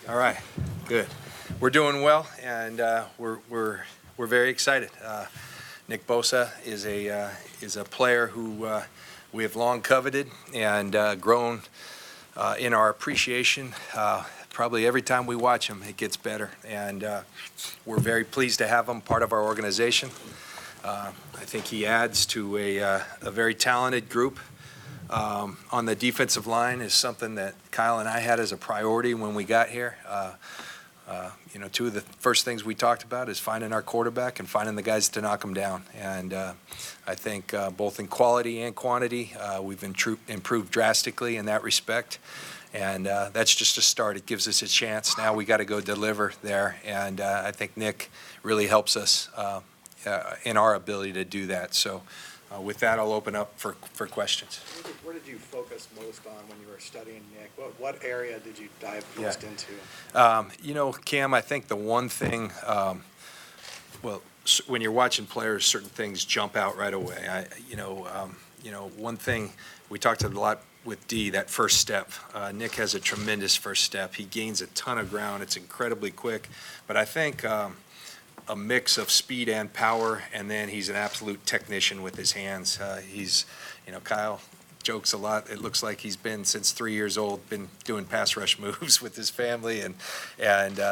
All right, good. We're doing well, and we're very excited. Nick Bosa is a player who we have long coveted and grown in our appreciation. Probably every time we watch him, it gets better, and we're very pleased to have him part of our organization. I think he adds to a very talented group. On the defensive line is something that Kyle and I had as a priority when we got here. Two of the first things we talked about is finding our quarterback and finding the guys to knock him down. And I think both in quality and quantity, we've improved drastically in that respect. And that's just a start. It gives us a chance. Now we got to go deliver there. And I think Nick really helps us in our ability to do that. So with that, I'll open up for questions. Where did you focus most on when you were studying Nick? What area did you dive most into? Cam, I think the one thing, when you're watching players, certain things jump out right away. One thing we talked a lot with D, that first step. Nick has a tremendous first step. He gains a ton of ground. It's incredibly quick. But I think a mix of speed and power, and then he's an absolute technician with his hands. Kyle jokes a lot. It looks like he's been, since 3 years old, been doing pass rush moves with his family, and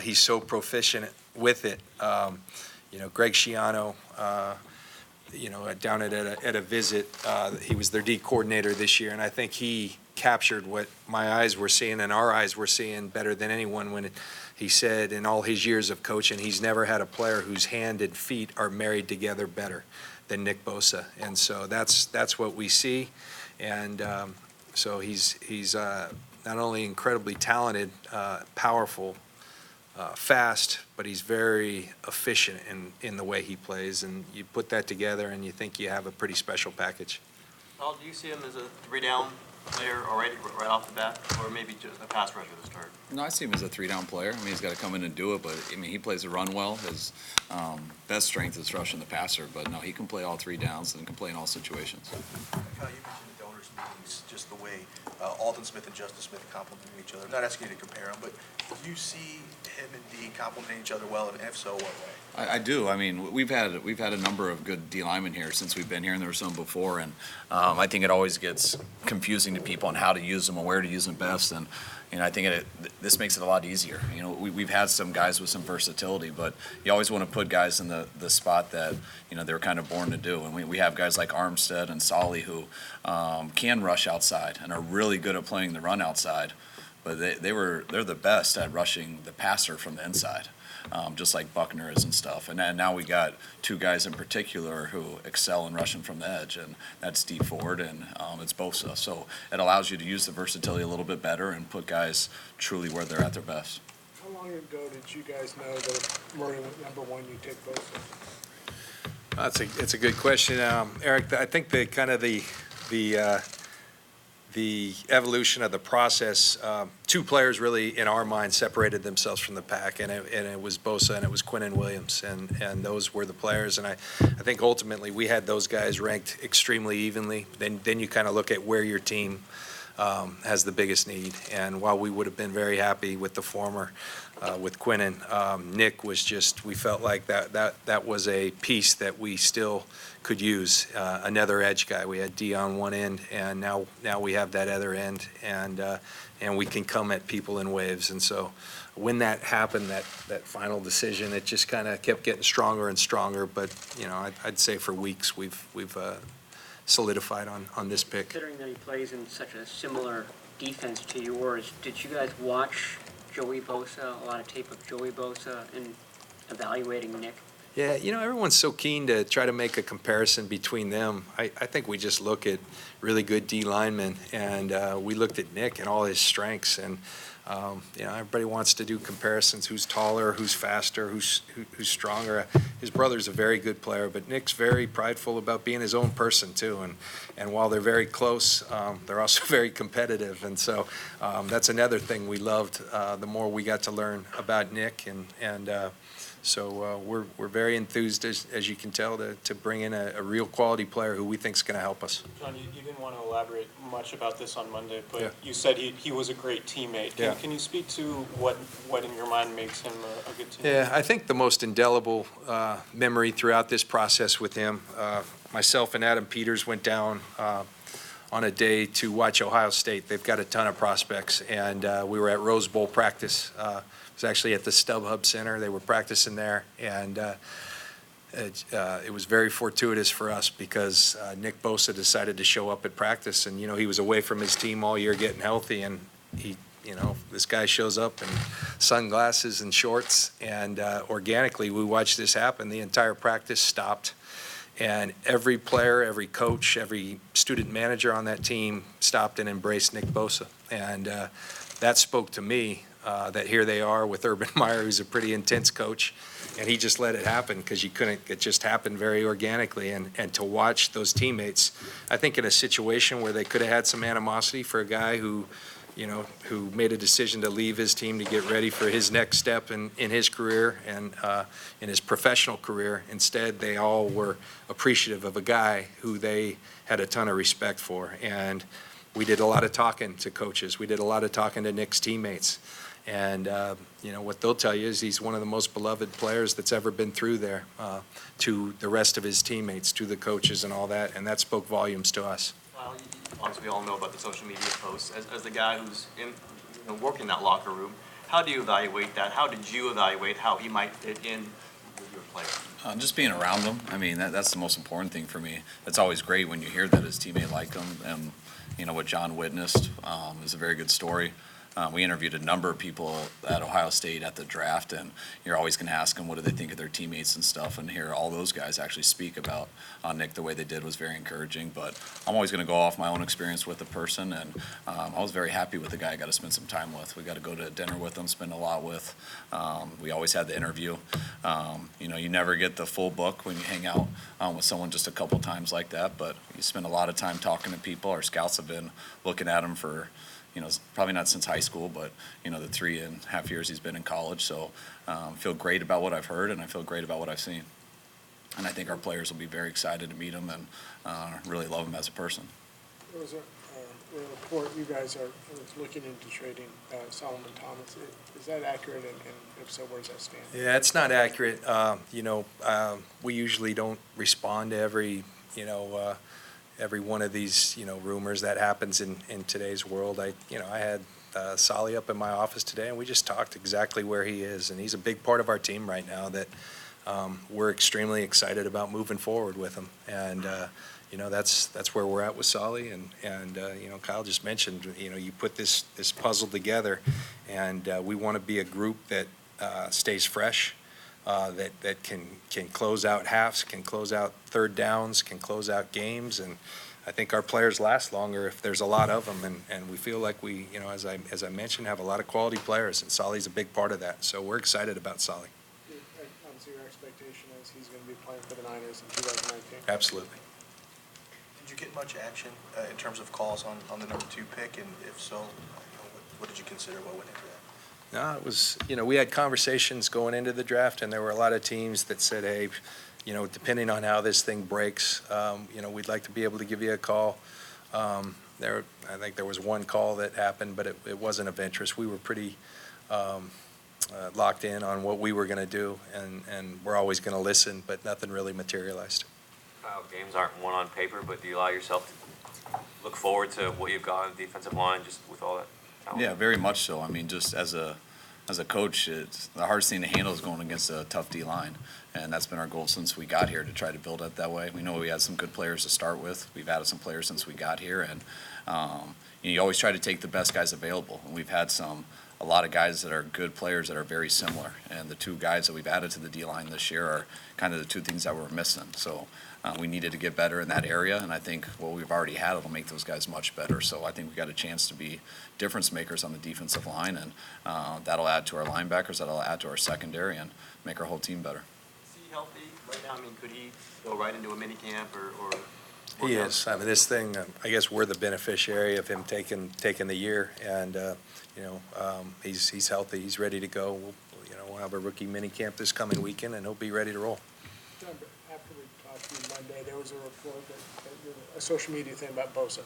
he's so proficient with it. Greg Schiano, down at a visit, he was their D coordinator this year, and I think he captured what my eyes were seeing and our eyes were seeing better than anyone when he said in all his years of coaching, he's never had a player whose hand and feet are married together better than Nick Bosa. And so that's what we see. And so he's not only incredibly talented, powerful, fast, but he's very efficient in the way he plays. And you put that together and you think you have a pretty special package. Paul, do you see him as a three-down player already right off the bat, or maybe just a pass rusher to start? No, I see him as a three-down player. I mean, he's got to come in and do it, but, he plays the run well. His best strength is rushing the passer, but, no, he can play all three downs and can play in all situations. Kyle, you mentioned the donors meetings, just the way Alden Smith and Justin Smith complementing each other. I'm not asking you to compare them, but do you see him and D complementing each other well, and if so, what way? I do. I mean, we've had a number of good D linemen here since we've been here, and there were some before. And I think it always gets confusing to people on how to use them and where to use them best. And I think this makes it a lot easier. We've had some guys with some versatility, but you always want to put guys in the spot that they're kind of born to do. And we have guys like Armstead and Solly who can rush outside and are really good at playing the run outside. But they're the best at rushing the passer from the inside. Just like Buckner is and stuff. And now we got two guys in particular who excel in rushing from the edge, and that's D Ford and it's Bosa. So it allows you to use the versatility a little bit better and put guys truly where they're at their best. How long ago did you guys know that if Murray went number one, you'd take Bosa? It's a good question, Eric. I think the evolution of the process, two players really, in our mind, separated themselves from the pack, and it was Bosa and it was Quinnen Williams, and those were the players. And I think ultimately we had those guys ranked extremely evenly. Then you kind of look at where your team has the biggest need. And while we would have been very happy with the former, with Quinnen, Nick was just, we felt like that was a piece that we still could use, another edge guy. We had D on one end, and now we have that other end, and we can come at people in waves. And so when that happened, that final decision, it just kind of kept getting stronger and stronger. But I'd say for weeks we've solidified on this pick. Considering that he plays in such a similar defense to yours, did you guys watch Joey Bosa, a lot of tape of Joey Bosa, and evaluating Nick? Yeah, everyone's so keen to try to make a comparison between them. I think we just look at really good D linemen, and we looked at Nick and all his strengths, and everybody wants to do comparisons. Who's taller? Who's faster? Who's stronger? His brother's a very good player, but Nick's very prideful about being his own person too. And while they're very close, they're also very competitive. And so that's another thing we loved. The more we got to learn about Nick, and so we're very enthused, as you can tell, to bring in a real quality player who we think is going to help us. John, you didn't want to elaborate much about this on Monday, but Yeah. you said he was a great teammate. Yeah. Can you speak to what in your mind makes him a good teammate? Yeah, I think the most indelible memory throughout this process with him, myself and Adam Peters went down on a day to watch Ohio State. They've got a ton of prospects, and we were at Rose Bowl practice. It was actually at the StubHub Center. They were practicing there, and it was very fortuitous for us because Nick Bosa decided to show up at practice, and, he was away from his team all year getting healthy, and this guy shows up in sunglasses and shorts, and organically we watched this happen. The entire practice stopped, and every player, every coach, every student manager on that team stopped and embraced Nick Bosa. And that spoke to me that here they are with Urban Meyer, who's a pretty intense coach, and he just let it happen because it just happened very organically. And to watch those teammates, I think in a situation where they could have had some animosity for a guy who made a decision to leave his team to get ready for his next step in his career and in his professional career. Instead, they all were appreciative of a guy who they had a ton of respect for. And we did a lot of talking to coaches. We did a lot of talking to Nick's teammates. And, what they'll tell you is he's one of the most beloved players that's ever been through there to the rest of his teammates, to the coaches and all that. And that spoke volumes to us. Well, obviously, we all know about the social media posts. As the guy who's working that locker room, how do you evaluate that? How did you evaluate how he might fit in with your player? Just being around him. I mean, that's the most important thing for me. It's always great when you hear that his teammate liked him. And, what John witnessed is a very good story. We interviewed a number of people at Ohio State at the draft, and you're always going to ask them what do they think of their teammates and stuff, and hear all those guys actually speak about Nick the way they did was very encouraging. But I'm always going to go off my own experience with the person, and I was very happy with the guy I got to spend some time with. We got to go to dinner with him, spend a lot with. We always had the interview. You never get the full book when you hang out with someone just a couple times like that, but you spend a lot of time talking to people. Our scouts have been looking at him for probably not since high school, but, the 3.5 years he's been in college. So I feel great about what I've heard, and I feel great about what I've seen. And I think our players will be very excited to meet him and really love him as a person. There was a report you guys are looking into trading Solomon Thomas. Is that accurate, and if so, where does that stand? Yeah, it's not accurate. We usually don't respond to every one of these, rumors that happens in today's world. I had Solly up in my office today, and we just talked exactly where he is, and he's a big part of our team right now that we're extremely excited about moving forward with him. And, that's where we're at with Solly, and Kyle just mentioned, you put this puzzle together, and we want to be a group that stays fresh, that can close out halves, can close out third downs, can close out games, and I think our players last longer if there's a lot of them, and we feel like we, as I mentioned, have a lot of quality players, and Solly's a big part of that. So we're excited about Solly. Obviously, your expectation is he's going to be playing for the Niners in 2019. Absolutely. Did you get much action in terms of calls on the number 2 pick? And if so, what did you consider? What went into that? No, it was, we had conversations going into the draft, and there were a lot of teams that said, hey, depending on how this thing breaks, we'd like to be able to give you a call. I think there was one call that happened, but it wasn't of interest. We were pretty locked in on what we were going to do, and we're always going to listen, but nothing really materialized. Games aren't won on paper, but do you allow yourself to look forward to what you've got on the defensive line just with all that talent? Yeah, very much so. I mean, just as a coach, it's the hardest thing to handle is going against a tough D-line, and that's been our goal since we got here, to try to build it that way. We know we had some good players to start with. We've added some players since we got here, and you always try to take the best guys available, and we've had a lot of guys that are good players that are very similar, and the 2 guys that we've added to the D-line this year are kind of the 2 things that we're missing. So we needed to get better in that area, and I think what we've already had will make those guys much better. So I think we got a chance to be difference makers on the defensive line, and that'll add to our linebackers, that'll add to our secondary, and make our whole team better. Is he healthy right now? I mean, could he go right into a mini camp or He is. I mean, this thing, I guess we're the beneficiary of him taking the year, and he's healthy. He's ready to go. We'll have a rookie mini camp this coming weekend, and he'll be ready to roll. After we talked to you Monday, there was a report, a social media thing about Bosa.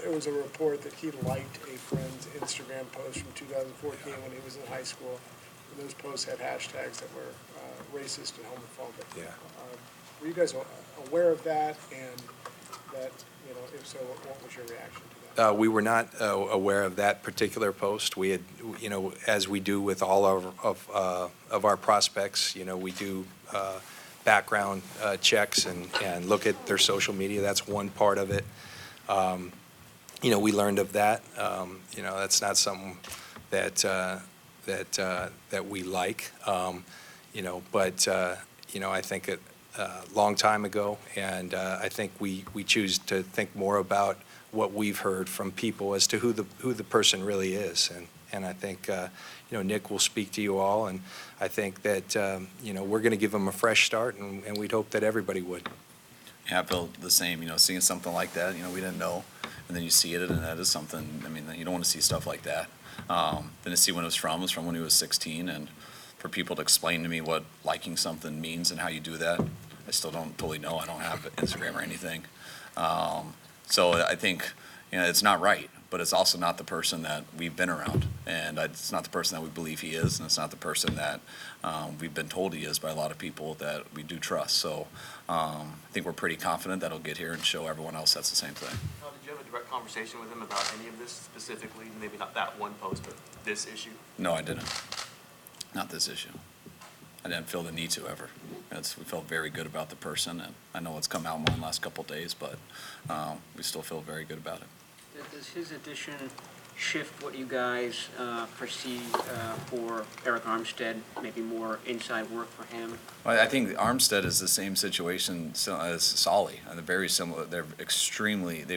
It was a report that he liked a friend's Instagram post from 2014 when he was in high school. And those posts had hashtags that were racist and homophobic. Yeah. Were you guys aware of that? And that, if so, what was your reaction to that? We were not aware of that particular post. We had, as we do with all of our prospects, we do background checks and look at their social media. That's one part of it. We learned of that. That's not something that we like. But I think a long time ago, and I think we choose to think more about what we've heard from people as to who the person really is. And I think, Nick will speak to you all, and I think that, we're going to give him a fresh start, and we'd hope that everybody would. Yeah, I feel the same, seeing something like that, we didn't know, and then you see it, and that is something, you don't want to see stuff like that. Then to see when it was from when he was 16, and for people to explain to me what liking something means and how you do that, I still don't totally know. I don't have Instagram or anything. So I think, it's not right, but it's also not the person that we've been around, and it's not the person that we believe he is, and it's not the person that we've been told he is by a lot of people that we do trust. So I think we're pretty confident that he'll get here and show everyone else that's the same thing. Did you have a direct conversation with him about any of this specifically? Maybe not that one post, but this issue? No, I didn't. Not this issue. I didn't feel the need to ever. We felt very good about the person, and I know it's come out more in the last couple of days, but we still feel very good about it. Does his addition shift what you guys foresee for Eric Armstead, maybe more inside work for him? Well, I think Armstead is the same situation as Solly. They're very similar. They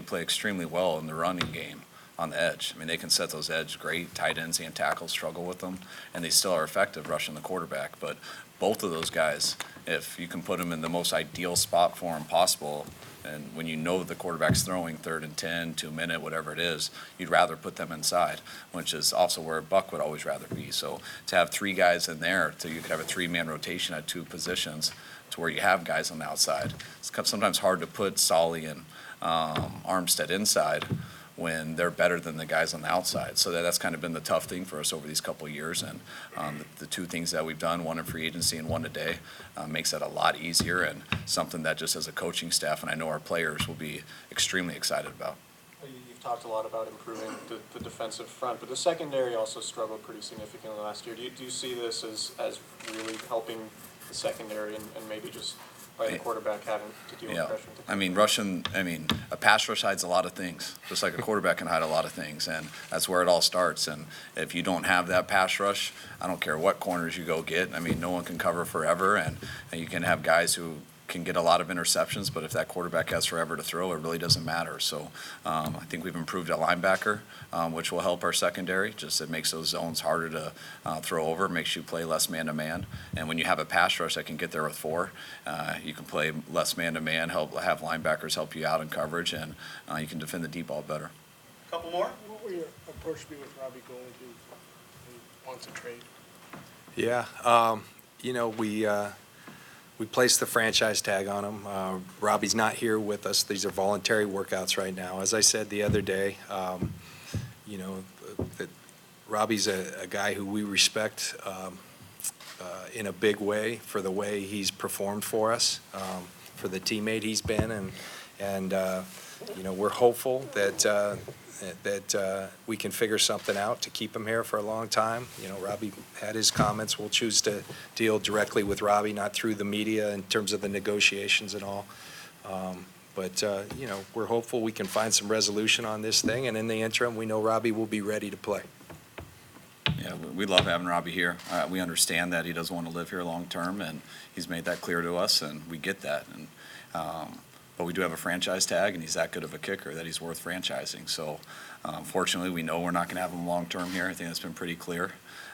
play extremely well in the running game on the edge. They can set those edge great. Tight ends and tackles struggle with them, and they still are effective rushing the quarterback. But both of those guys, if you can put them in the most ideal spot for them possible, and when the quarterback's throwing 3rd and 10, 2 minute, whatever it is, you'd rather put them inside, which is also where Buck would always rather be. So to have 3 guys in there, you could have a 3-man rotation at 2 positions to where you have guys on the outside. It's sometimes hard to put Solly and Armstead inside when they're better than the guys on the outside. So that's kind of been the tough thing for us over these couple of years. And the 2 things that we've done, one in free agency and one today, makes that a lot easier, and something that just as a coaching staff, and I know our players will be extremely excited about. You've talked a lot about improving the defensive front, but the secondary also struggled pretty significantly last year. Do you see this as really helping the secondary and maybe just by the quarterback having to deal with pressure? A pass rush hides a lot of things, just like a quarterback can hide a lot of things, and that's where it all starts. And if you don't have that pass rush, I don't care what corners you go get. No one can cover forever, and you can have guys who can get a lot of interceptions, but if that quarterback has forever to throw, it really doesn't matter. So I think we've improved at linebacker, which will help our secondary. Just it makes those zones harder to throw over, makes you play less man-to-man. And when you have a pass rush that can get there with 4, you can play less man-to-man, have linebackers help you out in coverage, and you can defend the deep ball better. Couple more? What will your approach be with Robbie Gould, who wants a trade? Yeah, we placed the franchise tag on him. Robbie's not here with us. These are voluntary workouts right now. As I said the other day, that Robbie's a guy who we respect in a big way for the way he's performed for us, for the teammate he's been, and we're hopeful that we can figure something out to keep him here for a long time. Robbie had his comments. We'll choose to deal directly with Robbie, not through the media in terms of the negotiations and all. But we're hopeful we can find some resolution on this thing, and in the interim, we know Robbie will be ready to play. Yeah, we love having Robbie here. We understand that he doesn't want to live here long term, and he's made that clear to us, and we get that. And but we do have a franchise tag, and he's that good of a kicker that he's worth franchising. So, fortunately, we know we're not going to have him long term here. I think that's been pretty clear.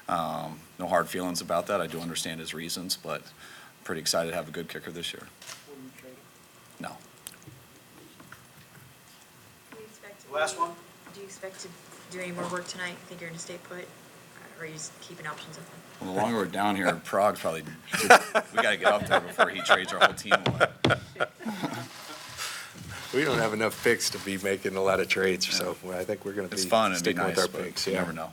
No hard feelings about that. I do understand his reasons, but pretty excited to have a good kicker this year. Will you trade him? No. Last one? Do you expect to do any more work tonight? Think you're going to stay put? Or are you just keeping options open? Well, the longer we're down here, Prague's probably we got to get up there before he trades our whole team away. We don't have enough picks to be making a lot of trades, so I think we're going to be It's fun and be sticking with nice, our but picks. you Yeah. never know.